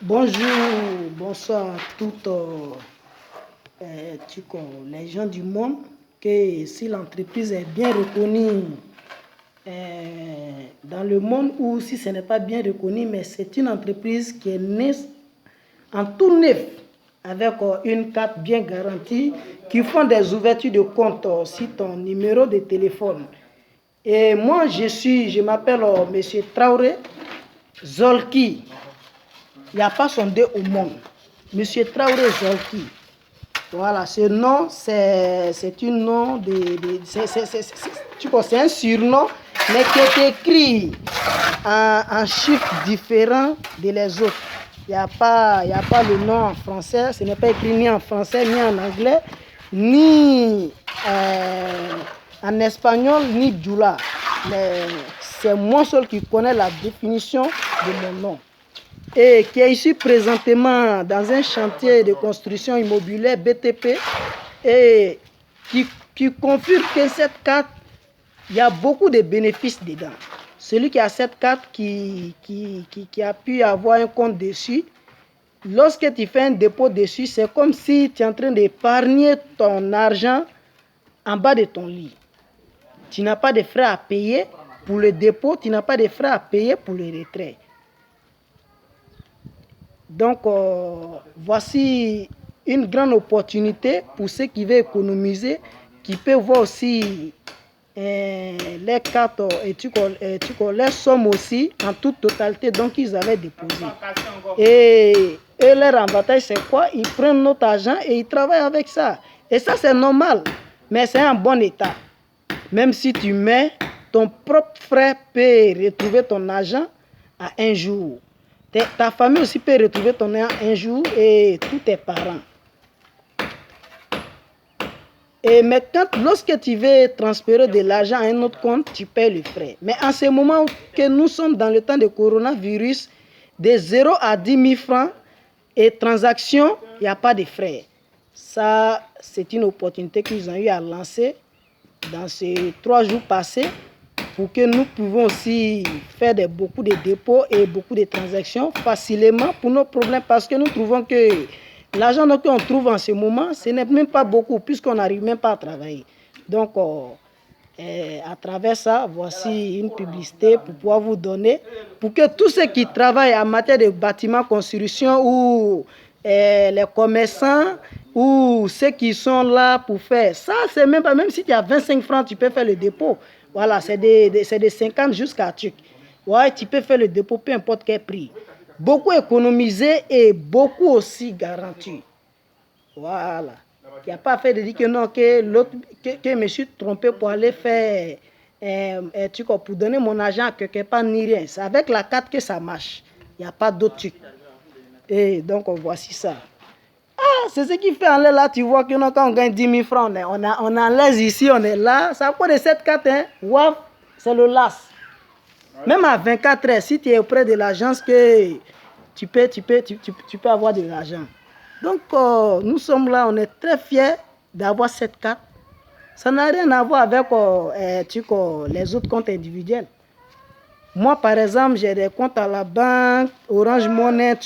Bonjour, bonsoir à toutes les gens du monde, que si l'entreprise est bien reconnue dans le monde ou si ce n'est pas bien reconnu, mais c'est une entreprise qui est née en tout neuf avec une carte bien garantie qui font des ouvertures de compte sur ton numéro de téléphone. Et moi, je m'appelle Monsieur Traoré Zolki. Il n'y a pas son deux au monde. Monsieur Traoré Zolki. Voilà, ce nom, c'est un nom c'est un surnom, mais qui est écrit en chiffres différents de les autres. Il n'y a pas le nom en français, ce n'est pas écrit ni en français, ni en anglais, ni en espagnol, ni djoula. Mais c'est moi seul qui connais la définition de mon nom. Et qui est ici présentement dans un chantier de construction immobilière BTP et qui confirme que cette carte, il y a beaucoup de bénéfices dedans. Celui qui a cette carte qui a pu avoir un compte dessus, lorsque tu fais un dépôt dessus, c'est comme si tu es en train d'épargner ton argent en bas de ton lit. Tu n'as pas de frais à payer pour le dépôt, tu n'as pas de frais à payer pour le retrait. Donc, voici une grande opportunité pour ceux qui veulent économiser, qui peuvent voir aussi les cartes et les sommes aussi en toute totalité, donc ils avaient déposé. Et leur avantage, c'est quoi? Ils prennent notre argent et ils travaillent avec ça. Et ça, c'est normal, mais c'est un bon état. Même si tu mets, ton propre frère peut retrouver ton argent à un jour. Ta famille aussi peut retrouver ton argent un jour et tous tes parents. Et maintenant, lorsque tu veux transférer de l'argent à un autre compte, tu payes le frais. Mais en ce moment que nous sommes dans le temps de coronavirus, de 0 à 10 000 francs et transactions, il n'y a pas de frais. Ça, c'est une opportunité qu'ils ont eu à lancer dans ces 3 jours passés pour que nous pouvons aussi faire beaucoup de dépôts et beaucoup de transactions facilement pour nos problèmes parce que nous trouvons que l'argent qu'on trouve en ce moment, ce n'est même pas beaucoup puisqu'on n'arrive même pas à travailler. Donc, à travers ça, voici une publicité pour pouvoir vous donner, pour que tous ceux qui travaillent en matière de bâtiments, construction ou les commerçants ou ceux qui sont là pour faire ça, c'est même pas, même si tu as 25 francs, tu peux faire le dépôt. Voilà, c'est de 50 jusqu'à truc. Ouais, tu peux faire le dépôt, peu importe quel prix. Beaucoup économisé et beaucoup aussi garanti. Voilà. Il n'y a pas fait de dire que non, que je me suis trompé pour aller faire, pour donner mon argent à quelque part, ni rien. C'est avec la carte que ça marche. Il n'y a pas d'autre truc. Et donc, voici ça. Ah, c'est ce qui fait en l'air là, tu vois que quand on gagne 10 000 francs, on enlève ici, on est là. Ça coûte de cette carte, hein. Wow, c'est le LAS. Même à 24 heures, si tu es auprès de l'agence, que tu peux avoir de l'argent. Donc, nous sommes là, on est très fiers d'avoir cette carte. Ça n'a rien à voir avec les autres comptes individuels. Moi, par exemple, j'ai des comptes à la banque, Orange Money,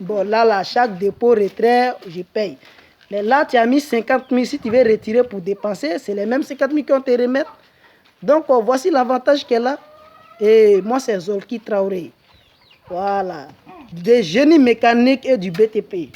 bon, là, chaque dépôt, retrait, je paye. Mais là, tu as mis 50 000, si tu veux retirer pour dépenser, c'est les mêmes 50 000 qu'on te remet. Donc, voici l'avantage qu'elle a. Et moi, c'est Zolki Traoré. Voilà. Des génies mécaniques et du BTP.